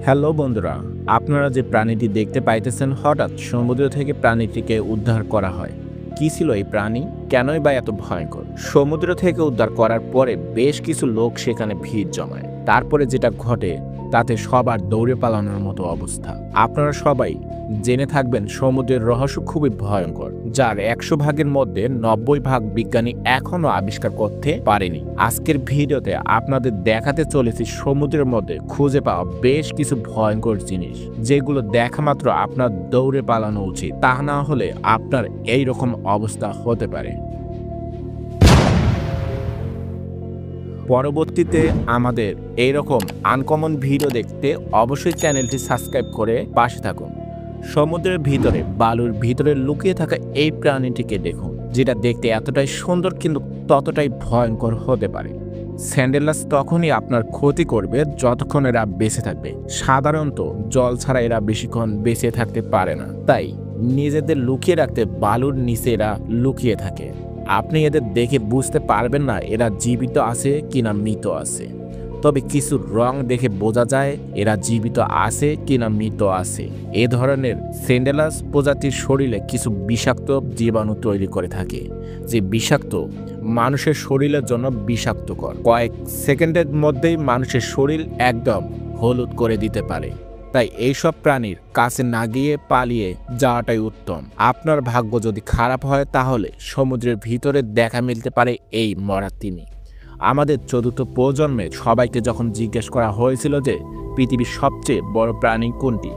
Hello বন্ধুরা, আপনারা যে প্রাণীটি দেখতে পাইতেছেন হঠাৎ সমুদ্র থেকে প্রাণীটিকে উদ্ধার করা হয়। কি ছিল এই প্রাণী, কেনই বা এত ভয়ঙ্কর? সমুদ্র থেকে উদ্ধার করার পরে বেশ কিছু লোক সেখানে ভিড় জমায়। তারপরে যেটা ঘটে তাতে সবার দৌড়ে পালানোর মতো অবস্থা। আপনারা সবাই জেনে থাকবেন সমুদ্রের রহস্য খুবই ভয়ঙ্কর, যার 100 ভাগের মধ্যে 90 ভাগ বিজ্ঞানী এখনো আবিষ্কার করতে পারেনি। আজকের ভিডিওতে আপনাদের দেখাতে চলেছি সমুদ্রের মধ্যে খুঁজে পাওয়া বেশ কিছু ভয়ঙ্কর জিনিস, যেগুলো দেখা মাত্র আপনার দৌড়ে পালানো উচিত, তা না হলে আপনার এই রকম অবস্থা হতে পারে। পরবর্তীতে আমাদের এইরকম আনকমন ভিডিও দেখতে অবশ্যই চ্যানেলটি সাবস্ক্রাইব করে পাশে থাকুন। সমুদ্রের ভিতরে বালুর ভিতরে লুকিয়ে থাকা এই প্রাণীটিকে দেখুন, যেটা দেখতে এতটাই সুন্দর কিন্তু ততটাই ভয়ঙ্কর হতে পারে। স্যান্ডেলাস তখনই আপনার ক্ষতি করবে যতক্ষণ এরা বেঁচে থাকবে। সাধারণত জল ছাড়া এরা বেশিক্ষণ বেঁচে থাকতে পারে না, তাই নিজেদের লুকিয়ে রাখতে বালুর নিচে এরা লুকিয়ে থাকে। আপনি এদের দেখে বুঝতে পারবেন না এরা জীবিত আছে কিনা মৃত আছে, তবে কিছু রং দেখে বোঝা যায় এরা জীবিত আছে কিনা মৃত আছে। এ ধরনের স্যান্ডেলাস প্রজাতির শরীরে কিছু বিষাক্ত জীবাণু তৈরি করে থাকে, যে বিষাক্ত মানুষের শরীরের জন্য বিষাক্তকর। কয়েক সেকেন্ডের মধ্যেই মানুষের শরীর একদম হলুদ করে দিতে পারে। তাই এইসব প্রাণীর কাছে না গিয়ে পালিয়ে যাওয়াটাই উত্তম। আপনার ভাগ্য যদি খারাপ হয় তাহলে সমুদ্রের ভিতরে দেখা মিলতে পারে এই মরা তিমি। আমাদের চতুর্থ প্রজন্মে সবাইকে যখন জিজ্ঞেস করা হয়েছিল যে পৃথিবীর সবচেয়ে বড় প্রাণী কোনটি,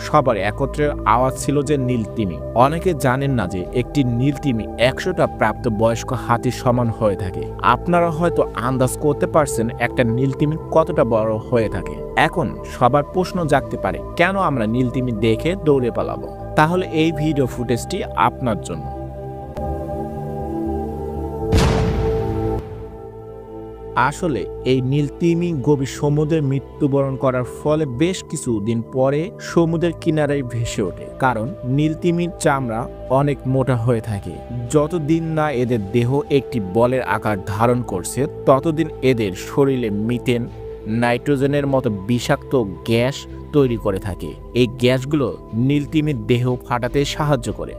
সবার একত্রে আওয়াজ ছিল যে নীলতিমি। অনেকে জানেন না যে একটি নীলতিমি 100টা প্রাপ্তবয়স্ক হাতির সমান হয়ে থাকে। আপনারা হয়তো আন্দাজ করতে পারছেন একটা নীলতিমি কতটা বড় হয়ে থাকে। এখন সবার প্রশ্ন জাগতে পারে, কেন আমরা নীলতিমি দেখে দৌড়ে পালাবো? তাহলে এই ভিডিও ফুটেজটি আপনার জন্য। আসলে এই নীলতিমি গভীর সমুদ্রে মৃত্যুবরণ করার ফলে বেশ কিছু দিন পরে সমুদ্রের কিনারায় ভেসে ওঠে, কারণ নীলতিমির চামড়া অনেক মোটা হয়ে থাকে। যতদিন না এদের দেহ একটি বলের আকার ধারণ করছে ততদিন এদের শরীরে মিথেন, নাইট্রোজেনের মতো বিষাক্ত গ্যাস তৈরি করে থাকে। এই গ্যাসগুলো নীলতিমির দেহ ফাটাতে সাহায্য করে,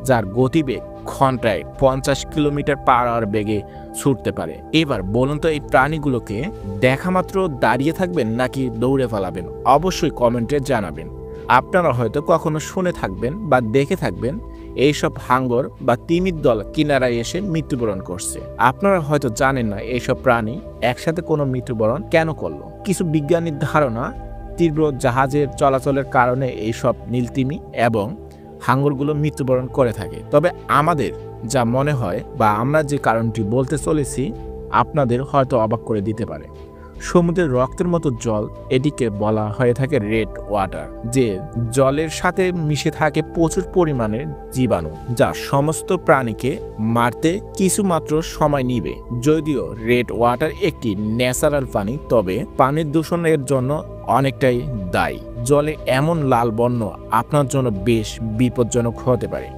যার গতিবেগ ঘন্টায় 50 কিলোমিটার/আওয়ার বেগে ছুটতে পারে। এবার বলুন তো, এই প্রাণীগুলোকে দেখা মাত্র দাঁড়িয়ে থাকবেন নাকি দৌড়ে পালাবেন? অবশ্যই কমেন্টে জানাবেন। আপনারা হয়তো কখনো শুনে থাকবেন বা দেখে থাকবেন এইসব হাঙ্গর বা তিমির দল কিনারায় এসে মৃত্যুবরণ করছে। আপনারা হয়তো জানেন না এইসব প্রাণী একসাথে কোনো মৃত্যুবরণ কেন করলো। কিছু বিজ্ঞানীর ধারণা, তীব্র জাহাজের চলাচলের কারণে এইসব নীলতিমি এবং হাঙ্গরগুলো মৃত্যুবরণ করে থাকে। তবে আমাদের যা মনে হয় বা আমরা যে কারণটি বলতে চলেছি আপনাদের হয়তো অবাক করে দিতে পারে। সমুদ্রের রক্তের মতো জল, এটিকে বলা হয়ে থাকে রেড ওয়াটার, যে জলের সাথে মিশে থাকে প্রচুর পরিমাণের জীবাণু, যা সমস্ত প্রাণীকে মারতে কিছু মাত্র সময় নিবে। যদিও রেড ওয়াটার একটি ন্যাচারাল পানি, তবে পানির দূষণের জন্য অনেকটাই দায়ী। জলে এমন লাল বর্ণ আপনার জন্য বেশ বিপজ্জনক হতে পারে।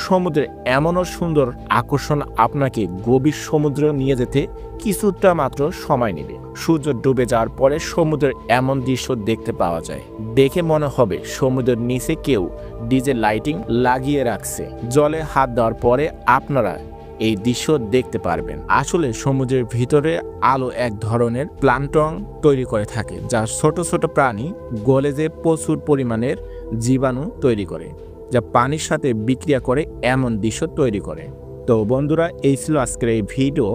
সমুদ্রের এমনও সুন্দর আকর্ষণ আপনাকে গভীর সমুদ্রে নিয়ে যেতে কিছুটা মাত্র সময় নেবে। সূর্য ডুবে যাওয়ার পরে সমুদ্রের এমন দৃশ্য দেখতে পাওয়া যায়, দেখে মনে হবে সমুদ্রের নিচে কেউ ডিজে লাইটিং লাগিয়ে রাখছে। জলে হাত দেওয়ার পরে আপনারা এই দৃশ্য দেখতে পারবেন। আসলে সমুদ্রের ভিতরে আলো এক ধরনের প্লান্টন তৈরি করে থাকে, যা ছোট ছোট প্রাণী গলে যে প্রচুর পরিমাণের জীবাণু তৈরি করে, যা পানির সাথে বিক্রিয়া করে এমন দৃশ্য তৈরি করে। তো বন্ধুরা, এই ছিল আজকের এই ভিডিও।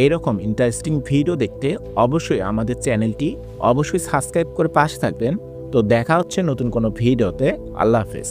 এরকম ইন্টারেস্টিং ভিডিও দেখতে অবশ্যই আমাদের চ্যানেলটি অবশ্যই সাবস্ক্রাইব করে পাশে থাকবেন। তো দেখা হচ্ছে নতুন কোনো ভিডিওতে। আল্লাহ হাফেজ।